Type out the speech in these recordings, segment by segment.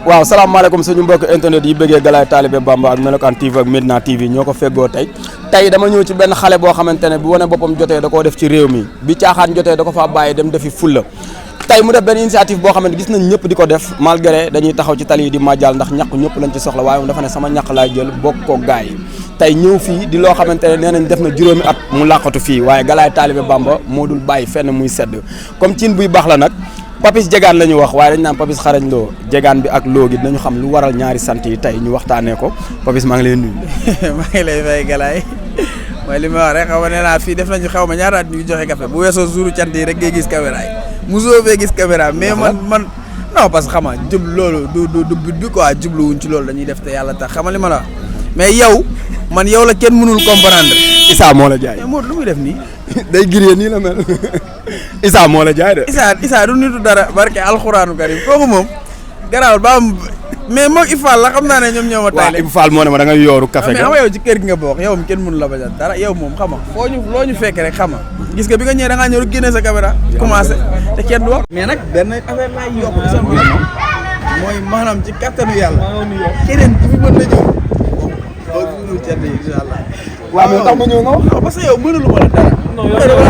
waaw salaamaaleykum suñu mbokk internet yi bëggee Galaye Talibé Bamba ak Melokaan TV ak Medina TV ñoo ko feggoo tey dama ñëw ci benn xale boo xamante ne bu wane boppam jotee da koo def ci réew mi bi caaxaan jotee da ko faa bàyyi dem defi fulla tey mu def benn initiative boo xamante gis nañ ñëpp di ko def malgré dañuy taxaw ci tali yi di màjjal ndax ñaq ñëpp lañ ci soxla waaye moom dafa ne sama ñaq laay jël bokk ko gaay yi tey ñëw fii di loo xamante ne nee nañ def na juróomi at mu làqatu fii waaye Galaye Talibé Bamba moo dul bàyyi fenn muy sedd comme cin buy baax la nag Papis Jegaan la ñu wax waaye dañ naan Papis xarañ loo Jegaan bi ak loo gi dinañu xam lu waral ñaari sant yi tey ñu waxtaanee ko Papis maa ngi lay nuyu. maa ngi lay fay Galaye mooy li ma wax rek xaw ma nee naa fii def nañu xaw ma ñaata at ñu joxe café bu weesoo jouru cant yi rek ngay gis caméra yi mosoo fee gis caméra mais man non parce que xam nga jub loolu du but bi quoi jubluwuñ ci loolu dañuy def te yàlla tax xam nga li ma la wax mais yow man yow la kenn mënul comprendre. Issa moo la jaay mais Modou lu muy def nii. day giree nii la mel Issa moo la jaay de. Issa du nitu dara barke alxuraanu karim kooku moom garaawal ba am mais moom Ifal la xam naa ne ñoom ñoo ma tay waaw Ifal moo ne ma da nga yooru café mais xam nga yow ci kër gi nga bokk yow kenn mënu la bañal dara yow moom xam nga loo ñu fekk rek xam nga gis nga bi nga ñëwee da ngaa ñëw rek génne sa caméra commencé te kenn du wax mais nag benn affaire laay yokk ci sa mbir mooy maanaam ci kattanu yàlla keneen ku fi mën na ñëw loolu cedd yi incha allah waaw mais tax ma ñëw nga wax parce que yow mënulu ma la dara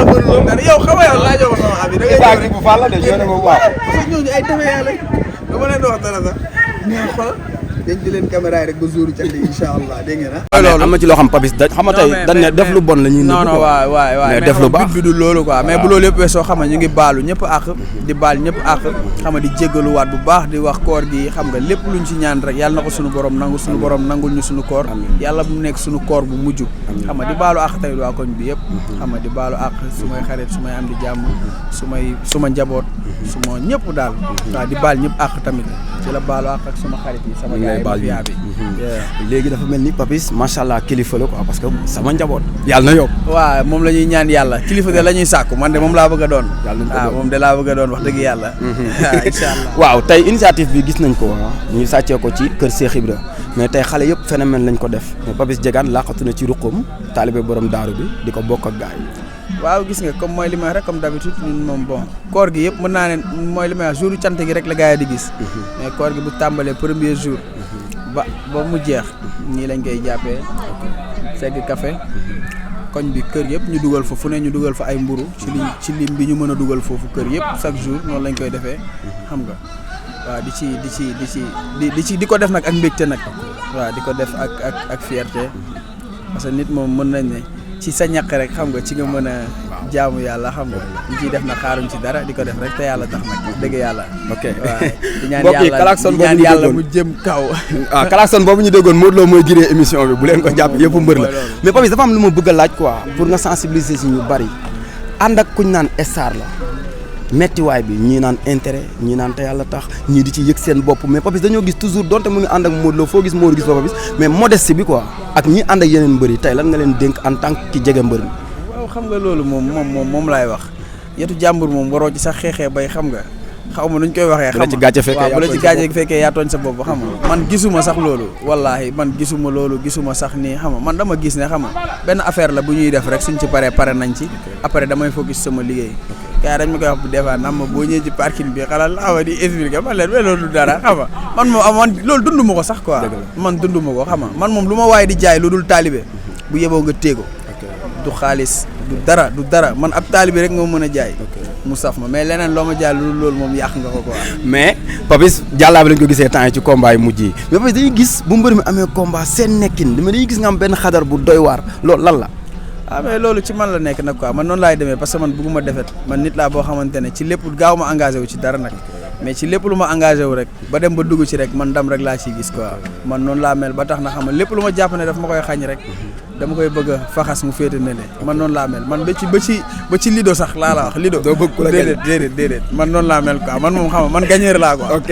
mënulu dara yow xam nga yow laajoo ma sama abi da ngay ñëw rek bu Fall la de ñoo ne ma waaw parce que ñooñu ay defe yàlla dama leen di wax dara sax ñoo xool dañ di leen caméra yi rek ba jour cant yi incha allah dégg ngeen loolu am na ci loo xam Papis da xam nga tey dañ ne def lu bon la ñuy nëbb non waay mais def lu baax bi du loolu quoi mais bu loolu yëpp weesoo xam nga ñu ngi baalu ñëpp àq di baal ñëpp àq xam nga di jéggaluwaat bu baax di wax koor gi xam nga lépp luñ ci ñaan rek yàlla na ko suñu borom nangu suñu borom nangul ñu suñu koor yàlla bu nekk suñu koor bu mujj xam nga di baalu àq tamit waa koñ bi yëpp xam nga di baalu àq su may xarit su may am di jàmm suma njaboot suma ñëpp daal waaw di baal ñëpp àq tamit ci la baalu àq ak suma xarit yi sama gaay bi léegi dafa mel ni Papis macha allah kilifa la quoi parce que sama njaboot yàlla na yokk waaw moom la ñuy ñaan yàlla kilifa de la ñuy sàkku man de moom laa bëgg a doon waaw moom de laa bëgg a doon wax dëgg yàlla incha allah waaw tey initiative bi gis nañ ko ñu sàccee ko ci kër Cheikh Ibra mais tey xale yëpp phénomène lañ ko def mais Papis Jegaan laqatu na ci ruqam taalibe borom daaru bi di ko bokk ak gaay yi waaw gis nga comme mooy li may rek comme d'habitude ñun moom bon koor gi yëpp mën naa ne mooy li may wax jour cant gi rek la gars yi di gis mais koor gi bu tàmbalee premier jour ba mu jeex nii lañ koy jàppee fekk café koñ bi kër yëpp ñu dugal fa fu ne ñu dugal fa ay mburu ci lim bi ñu mën a dugal foofu kër yëpp chaque jour noonu lañ koy defee xam nga waaw di ko def nag ak mbégte nag waaw di ko def ak fierté parce que nit moom mën nañ ne ci sa ñaq rek xam nga ci nga mën a jaamu yàlla xam nga ñu ciy def na xaaruñ ci dara di ko def rek te yàlla tax nag dëgg yàlla ok waaw di ñaan yàlla mu jëm kaw waaw klaxon boobu ñu déggoon Modou Lo mooy giree émission bi bu leen ko jàpp yëpp mbër la mais Papis dafa am lu ma bëgg a laaj quoi pour nga sensibiliser si ñu bari ànd ak kuñ naan star la mettiwaay bi ñii naan intérêt ñii naan te yàlla tax ñii di ci yëg seen bopp mais Papis dañoo gis toujours donte mu ngi ànd ak Modou Lo foo gis Modou gis fa Papis mais modestie bi quoi ak ñi ànd ak yeneen mbër yi tey lan nga leen dénk en tant que ki jege mbër mi waaw xam nga loolu moom laay wax yetu jàmbur moom waroo ci sax xeexee bay xam nga xaw ma nuñ koy waxee xam nga bu la ci gàcce fekkee yaa tooñ sa bopp xam nga man gisuma sax loolu wallaahi man gisuma loolu gisuma sax nii xam nga man dama gis ne xam nga benn affaire la bu ñuy def rek suñ ci pare nañ ci après damay focus sama liggéey gars yi dañ ma koy wax bu des fois nam ma boo ñëwee ci parking bi xalal awa di expliquer man leen mais loolu du dara xam nga man moom man loolu dund ma ko sax quoi man dund ma ko xam nga man moom lu ma waaye di jaay lu dul taalibe bu yeboo nga téego du xaalis du dara man ab taalibe rek nga mën a jaay mu saf ma mais leneen loo ma jaay lu dul loolu moom yàq nga ko quoi mais Papis jàllaa bi lañ ko gisee temps yi ci combat yi mujj yi mais Papis dañuy gis bu mbër mi amee combat seen nekkin dama dañuy gis nga am benn xadar bu doy waar loolu lan la mais loolu ci man la nekk nag quoi man noonu laay demee parce que man bëgguma defet man nit laa boo xamante ne ci lépp gaaw ma engagé wu ci dara nag mais ci lépp lu ma engagé wu rek ba dem ba dugg ci rek man ndam rek laa ciy gis quoi man noonu laa mel ba tax na xam nga lépp lu ma jàpp ne daf ma koy xañ rek dama koy bëgg a faxas mu féete ne man noonu laa mel man ba ci lido sax laa la wax lido doo bëgg ku la déedéet man noonu laa mel quoi man moom xam nga man gagneur laa quoi ok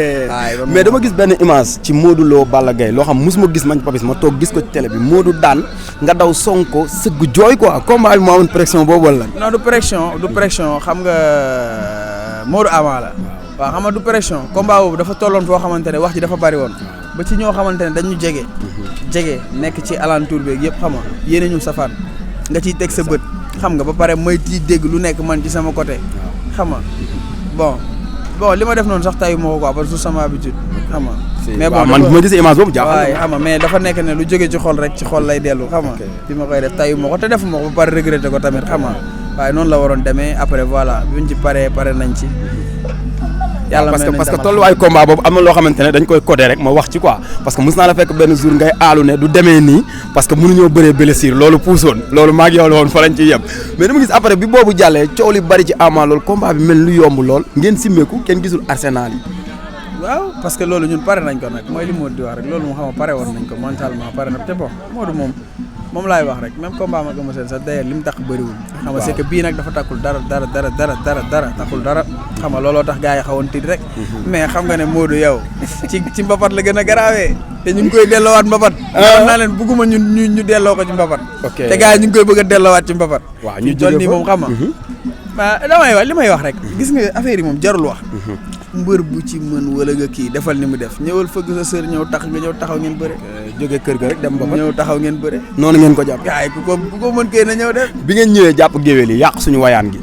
mais dama gis benn image ci Modou Lo Balla Gaye loo xam mosuma gis man Papis ma toog gis ko ci télé bi Modou daan nga daw Sonko sëgg jooy quoi combat bi moo amoon pression boobu wala non du pression xam nga Modou Ama la waaw xam nga du pression combat boobu dafa tolloon foo xamante ne wax ji dafa bari woon ba ci ñoo xamante ne dañu jege nekk ci alentour beeg yëpp xam nga yéene ñu safaan nga ciy teg sa bët xam nga ba pare may ciy dégg lu nekk man ci sama côté xam nga bon bon li ma def noonu sax tayu ma ko quoi parce que sama habitude xam nga. mais bon man bu ma gisee image boobu jaaxal xam nga mais dafa nekk ne lu jóge ci xol rek ci xol lay dellu xam nga. bi ma koy def tayu ma ko te defu ma ko ba pare regretté ko tamit xam nga waaye noonu la waroon demee après voilà buñ ci pare nañ ci. yàlla parce que tolluwaayu combat boobu am na loo xamante ne dañ koy codé rek ma wax ci quoi parce que mos naa la fekk benn jour ngay aalu ne du demee nii parce que mënuñoo bëree blessure loolu puusoon loolu maa ngi yow la woon fa lañ ciy yem mais dama gis après bi boobu jàllee coow li bari ci Ama loolu combat bi mel lu yomb lool ngeen simmeeku kenn gisul Arsenal yi. waaw parce que loolu ñun pare nañ ko nag mooy li Modou di wax rek loolu moom xam nga pare woon nañ ko mentalement pare na te bon Modou moom laay wax rek même combat ma gëm seen sax d'ailleurs li mu tax bëriwul. xam nga c'est que bii nag dafa takkul dara takkul dara xam nga looloo tax gars yi xawoon tiit rek. mais xam nga ne Modou yow ci mbapat la gën a garaawee te ñu ngi koy delloowaat mbapat. naa leen bugguma ñu delloo ko ci mbapat. te gars yi ñu ngi koy bëgg a delloowaat ci mbapat. waaw ñu jógee nii moom xam nga. li may wax rek. gis nga affaire yi moom jarul wax. mbër bu ci mën wala nga kii defal ni mu def ñëwal fëgg sa sër ñëw taxaw ngeen bëre. jóge kër ga rek dem ba ñëw taxaw ngeen bëre. noonu ngeen ko jàpp. gaay ku ko mën kay na ñëw def. bi ngeen ñëwee jàpp géwél yi yàq suñu wayaan gi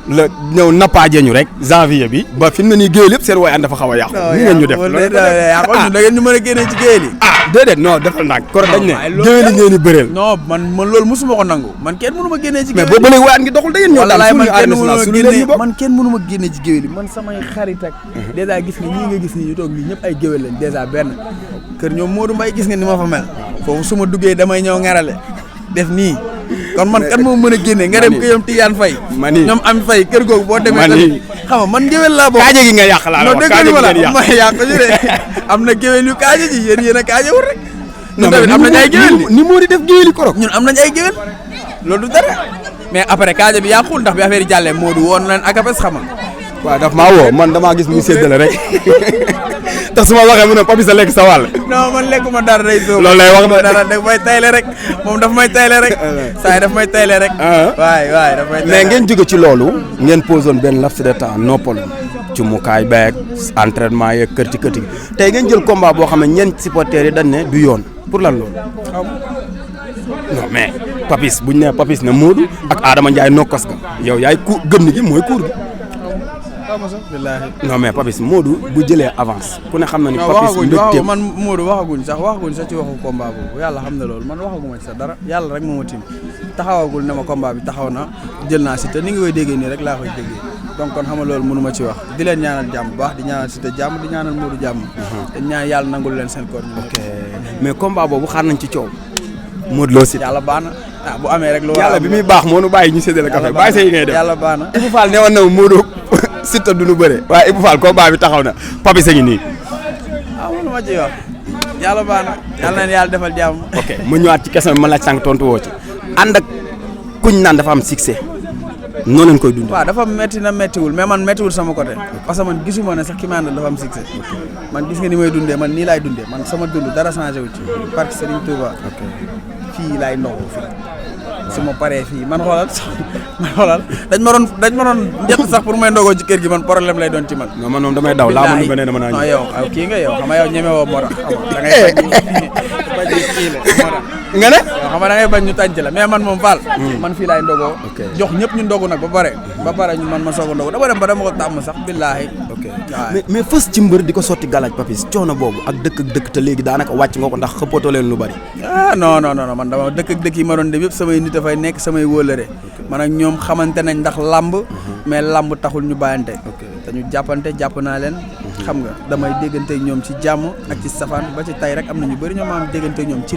la ñëw nappaaje ñu rek janvier bi ba fi mu ne nii géwél yëpp seen wayaan dafa xaw a yàqu. ni ngeen ñu def loolu da ngeen ñu mën a génnee ci géwél yi. déedéet non defal naag kor dañ ne géwél yi ngeen di bëreel. non man loolu mosuma ko nangu man kenn mënu ma génnee ci géwél yi. mais boobu ba léegi wayaan gi doxul da ngeen ñëw daal man kenn mënu ma génnee ci géwél yi man samay xarit ak dèjà gis nga ñii nga gis ni ñu toog nii ñëpp ay géwél lañ dèjà benn kër ñoom Modou Mbaye gis nga ni ma fa mel foofu su ma duggee damay ñëw ngarale def nii kon man kan moo mën a génne nga dem ko ñoom Tidiane Faye ñoom am Faye kër googu boo demee tamit xam nga man géwél laa bokk kaaje gi nga yàq laa wax kaaje gi ngeen yàq ma yàq ñu de am na géwél yu kaaje ji yéen a kaaje wul rek ñun tamit am nañ ay géwél ni moo di def géwél yi korok ñun am nañ ay géwél loolu du dara mais après kaaje bi yàqul ndax bi affaire yi jàllee Modou woon leen akapes xama waaw daf maa woo man damaa gis muy séddale rek te su ma waxee mu ne Papis sa lekk sa wàll. non man lekkuma dara day sóob. loolu lay wax de dara daf may tayle rek moom daf may tayle rek. saa yi daf may tayle rek. waay daf may tayle mais ngeen jóge ci loolu. ngeen posoon benn laps de temps noppalu ci mukaay beeg entraînement yeeg kër ci tey ngeen jël combat boo xam ne ñeent supporters yi dañ ne du yoon pour lan loolu. non mais Papis buñ ne Papis ne Modou ak Adama Ndiaye nokkos ga yow yaay ku gëm gi mooy kuur gi. non mais Papis Modou bu jëlee avance ku ne xam na ni Papis mbégteem man Modou waxaguñ sax ci waxu combat boobu yàlla xam na loolu man waxaguma ci sax dara yàlla rek moo ma tim taxawagul ne ma combat bi taxaw na jël naa Siteu ni nga koy déggee nii rek laa koy déggee donc kon xam nga loolu mënu ma ci wax di leen ñaanal jàmm bu baax di ñaanal Siteu jàmm di ñaanal Modou jàmm te ñaan yàlla nangul leen seen koor ñu. ok mais combat boobu xaar nañ ci coow Modou Lo Siteu yàlla baax na bu amee rek loolu yàlla bi muy baax moo nu bàyyi ñu séddale café bàyyi sa yi ngay def yàlla baax na Ibou Fall ne woon na Modou Siteu du nu bëre waaye Ibou Fall combat bi taxaw na Papis a ngi nii. mënu ma ci wax yàlla baax na yàlla na yàlla defal jàmm. ok mu ñëwaat ci question bi ma laaj sànq tontu woo ci ànd ak kuñ naan dafa am succès noonu lañ koy dund. waaw dafa métti na méttiwul mais man méttiwul sama côté parce que man gisuma ne sax ki ma àndal dafa am succès man gis nga ni may dundee man nii laay dundee man sama dund dara changé wu ci parce que Serigne Touba fii laay ndoxu fii su ma paree fii man xoolal dañ ma doon njëkk sax pour may ndogoo ci kër gi man problème lay doon ci man. non man moom damay daw laa mën ba ne dama naa. non yow kii nga yow xam nga yow ñeme woo moo tax da ngay bañ kii la moo tax. nga ne. yow xam nga da ngay bañ ñu tànc la mais man moom Fall. man fii laay ndogoo. jox ñëpp ñu ndogu nag ba pare ñu man ma soog a ndogu dama dem ba dama ko tàmm sax billaahi. ok mais fës ci mbër di ko sotti galaaj Papis coono boobu ak dëkk te léegi daanaka wàcc nga ko ndax xëppatoo leen lu bari. non man dama dëkk yi ma doon dem yëpp samay nit dafay nekk samay wóolare man ak ñoom xamante nañ ndax làmb mais làmb taxul ñu bàyyante te ñu jàppante jàpp naa leen xam nga damay déggante ak ñoom ci jàmm ak ci safaan ba ci tay rek am na ñu bëri ñoo ma am déggante ak ñoom ci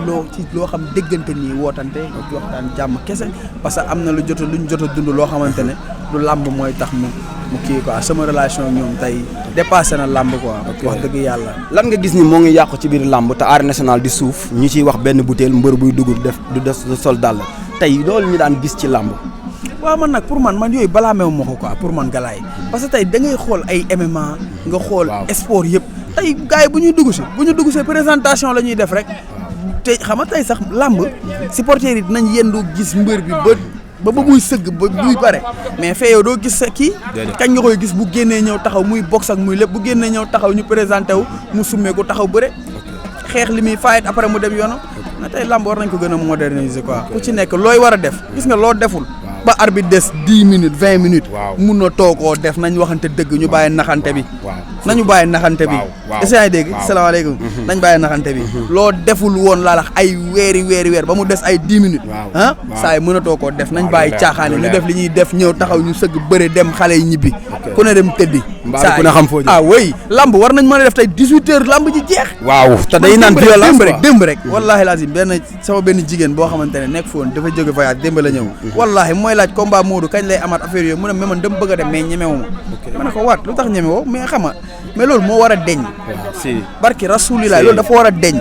loo xam déggante nii wootante waxtaan jàmm kese parce que am na luñ jot a dund loo xamante ne du làmb mooy tax mu kii quoi sama relation ak ñoom tey dépassé na làmb quoi wax dëgg yàlla. lan nga gis ni moo ngi yàqu ci biir làmb te arène nationale di suuf ñu ciy wax benn butéel mbër buy dugg du def sol dàll tey loolu ñu daan gis ci làmb. waaw man nag pour man yooyu balaa meew ma ko quoi pour man galaay parce que tey da ngay xool ay MMA nga xool sport yëpp tey gars yi bu ñuy dugg see présentation la ñuy def rek te xam nga tey sax làmb supporters yi dinañ yendu gis mbër bi ba muy sëgg ba muy pare mais fee yow doo gis sa kii kañ nga koy gis bu génnee ñëw taxaw muy box ak muy lépp bu génnee ñëw taxaw ñu présenté wu mu summee ko taxaw bëre xeex li muy fayit après mu dem yoonam na tey làmb war nañ ko gën a moderniser quoi ku ci nekk looy war a def gis nga loo deful ba arbitre des 10 minutes 20 minutes. waaw mun na toogoo def nañ waxante dëgg ñu bàyyi naxante bi. nañu bàyyi naxante bi. waaw est-ce que yaa ngi dégg. salaamaaleykum. nañ bàyyi naxante bi. loo deful woon laa la ay weer ba mu des ay 10 minutes. saa yi mën a toogoo def nañ bàyyi caaxaane ñu def li ñuy def ñëw taxaw ñu sëgg bëre dem xale yi ñibbi. ku ne dem tëddi. mbaa ku ne xam foo jëm oui lamb war nañ mën a def tey 18h lamb ji jeex. waaw te day naan violence démb rek wallaahi lazim sama benn jigéen boo xamante ne nekk foon dafa jóge voyage démb la ñëw. wallaahi mooy laaj combat Modou kañ lay amaat affaire yooyu mu ne mais man dama bëgg a dem mais ñemewu ma. ma ne ko waat lu tax ñemewoo mais xama mais loolu moo war a deñ. barki rasulilah loolu dafa war a deñ.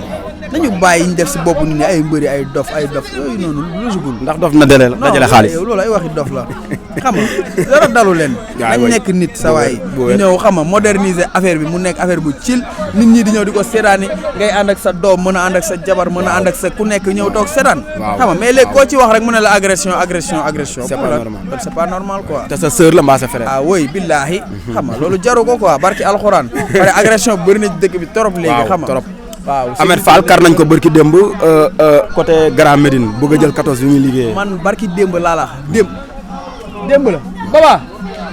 nañu bàyyi ñu def si bopp nit ñi ay mbëri ay dof yooyu noonu losugul. ndax dof na dajale xaalis loolu ay waxi dof la xam nga dara dalu leen. nañ nekk nit sa waay ñëw xam nga moderniser affaire bi mu nekk affaire bu chill nit ñi di ñëw di ko seetaani ngay ànd ak sa doom mën a ànd ak sa jabar mën a ànd ak sa ku nekk ñëw toog seetaan. xam nga mais léegi koo ci wax rek mu ne la agression. c'est pas normal quoi. te sa sœur la mbaa sa frère. oui billaahi. xam nga loolu jaru ko quoi barki alxuraan. pare agression bëri na dëkk bi trop léegi xam nga. waaw Ahmed Fall kar nañ ko barki démb côté Grand Médine bëgg a jël 14 bi muy liggéeyee. man barki démb laa la démb la baba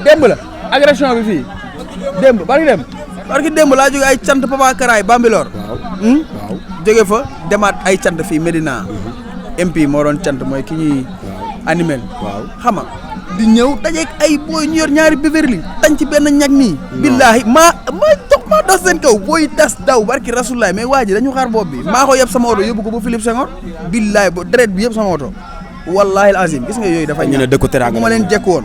démb la agression bi fii barki démb laa jóge ay cant Papa Karaay Bambilor. waaw jóge fa demaat ay cant fii Medina. MP moo doon cant mooy ki ñuy animel. waaw xam nga di ñëw dajeeg ay booy ñu yor ñaari Beverly tañ ci benn ñag nii. billaahi maa dox seen kaw booy tas daw barki rasulaay mais waa ji dañu xaar bopp bi maa ko yeb sama oto yóbbu ko ba Philippe Senghor. billaahi ba deret bi yëpp sama oto. wallaahi azim gis nga yooyu dafa ñu ne dëkku teraanga bu ma leen jekk woon.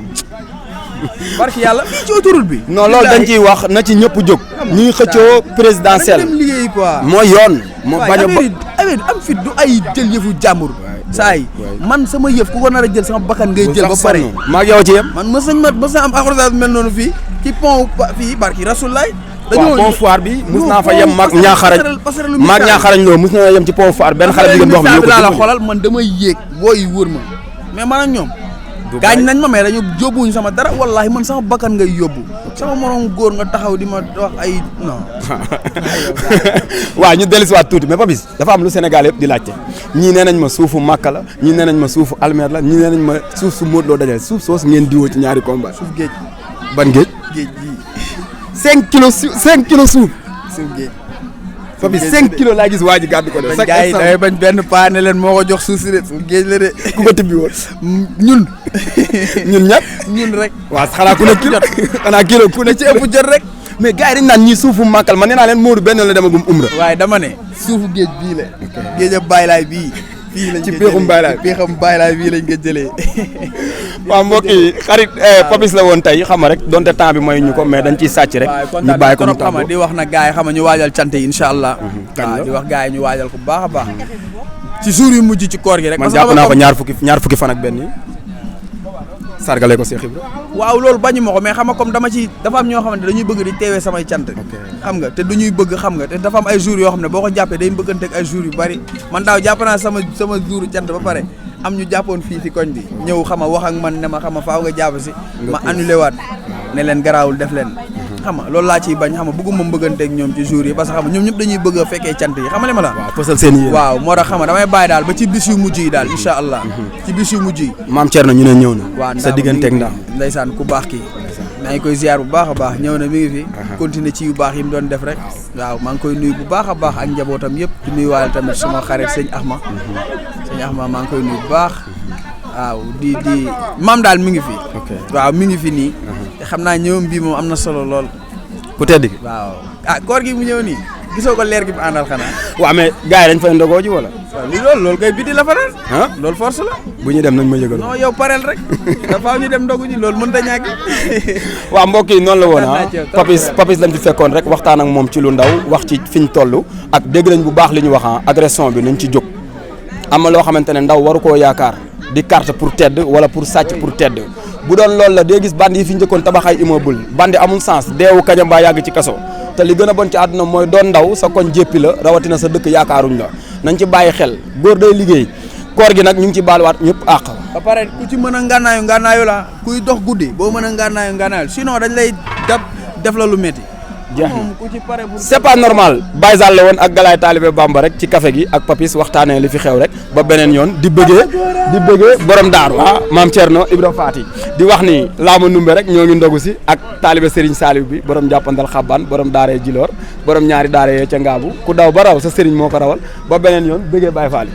barki yàlla fii ci autoroute bi. non loolu dañ ciy wax na ci ñëpp jóg. ñuy xëccoo présidentiel. dem liggéey quoi. mooy yoon. moo bañ a affaire am fit du ay jël yëfu jàmbur. saa yi man sama yëf ku ko nar a jël sama bakkan ngay jël ba pare. maa ngi yow ci yem. man mës na am accrochage mel noonu fii ci pont fii barki rasulaay. waaw pont foire bi mus naa fa yem maag ñaaxarañ loo mus naa yem ci pont foire benn xale jigéen boo xam ne laa la xoolal man damay yéeg booy wër ma mais man ak ñoom gaañ nañ ma mais dañu yóbbuwuñ sama dara wallahi man sama bakkan ngay yóbbu sama morom góor nga taxaw di ma wax ay non waaw ñu dellusiwaat tuuti mais Papis dafa am lu Sénégal yëpp di laajte ñii nee nañ ma suufu Màkka la ñii nee nañ ma suufu Almer la ñii nee nañ ma suuf su Modou Lo dajale suuf soos ngeen diwoo ci ñaari combat suuf géej ban géej géej gii 5 kilos suuf géej Papis 5 kilos laa gis waa ji gàddu ko de. bañ gars yi dafay bañ benn paa ne leen moo ko jox suuf si de suuf géej la de. ku ko tibbi woon. ñun. ñun ñett. ñun rek. waaw xanaa ku ne kilo xanaa kilo ku ne ci ëpp jot rek. mais gars yi dañu naan ñii suufu màkkal man nee naa leen Modou benn la demagum umra. waaye dama ne. suufu géej bii la. géej ab baylaay bii. fii lañ ci peexum baylaay peexum baylaay bii lañ ko jëlee. waaw mbokk yi xarit Papis la woon tey xam nga rek donte temps bi mooy ñu ko mais dañ ciy sàcc rek. ñu bàyyi ko mu tàmboo di wax nag gars yi xam nga ñu waajal cant yi incha allah. waaw di wax gars yi ñu waajal ko bu baax a baax. ci jour yu mujj ci koor gi rek. man jàpp naa ko ñaar fukki fan ak benn sargale ko Cheikh Ibra. waaw loolu bañu ma ko mais xam nga comme dafa am ñoo xamante dañuy bëgg di teewee samay cant. xam nga te du ñuy bëgg xam nga te dafa am ay jours yoo xam ne boo ko jàppee day bëggante ak ay jours yu bari man daaw jàpp naa sama jour cant ba pare am ñu jàppoon fii ci koñ bi ñëw xam nga wax ak man ne ma xam nga faaw nga jàpp si ma annulé waat ne leen garaawul def leen xam nga loolu laa ciy bañ xam nga bëgguma mbëgganteeg ñoom ci jours yi parce que xam nga ñoom ñëpp dañuy bëgg a fekkee cant yi xam nga li ma la waaw fësal seen yéen waaw moo tax xam nga damay bàyyi daal ba ci bis yu mujj yi daal incha allah ci bis yu mujj yi maam Thierno ñu ne ñëw na waaw sa digganteeg ndax ndeysaan ku baax kii maa ngi koy ziar bu baax a baax ñëw na mi ngi fi continuer ci yu baax yi mu doon def rek waaw maa ngi koy nuyu bu baax a baax ak njabootam yëpp di nuyu waale tamit suma xarit sëñ Axma maa ngi koy nuyu bu baax waaw di maam daal mi ngi fi waaw mi ngi fi nii te xam naa ñëwam bii moom am na solo lool ku tedd gi waaw koor gi mu ñëw nii gisoo ko leer gi mu àndal xanaa waaw mais gars yi dañ fay ndogoo ji wala waaw li loolu kay biti la fa naan loolu force la bu ñuy dem nañ ma yëgal non yow pareel rek dafa ñu dem ndogu ji loolu mën ta ñàkk waaw mbokk yi noonu la woon Papis lañ fi fekkoon rek waxtaan ak moom ci lu ndaw wax ci fiñ toll ak dégg nañ bu baax li ñu wax agression bi nañ ci jóg am na loo xamante ne ndaw waru koo yaakaar di carte pour tedd wala pour sàcc pour tedd bu doon loolu la dee gis bandi yi fi njëkkoon tabax ay immeuble bandi amul sens deewu kañam baa yàgg ci kaso te li gën a bon ci àdduna mooy doon ndaw sa koñ jéppi la rawatina sa dëkk yaakaaruñ la nañ ci bàyyi xel góor day liggéey koor gi nag ñu ngi ci baaluwaat ñëpp àq ba pare ku ci mën a ngànnaayu la kuy dox guddi boo mën a ngànnaayu sinon dañ lay def la lu métti jeex na moom ku ci pare pour c'est pas normal Baye Sall la woon ak Galaye Talibé Bamba rek ci café gi ak Papis waxtaanee li fi xew rek ba beneen yoon di bëggee borom daaru maam Thierno Ibra Faati di wax ni laama numbe rek ñoo ngi ndogu si ak taalibe Serigne Saliou bi borom jàppandal xabbaan borom daaree Jiloor borom ñaari daaree ca Ngaabu ku daw ba raw sa Serigne moo ko rawal ba beneen yoon bëggee Baye Fall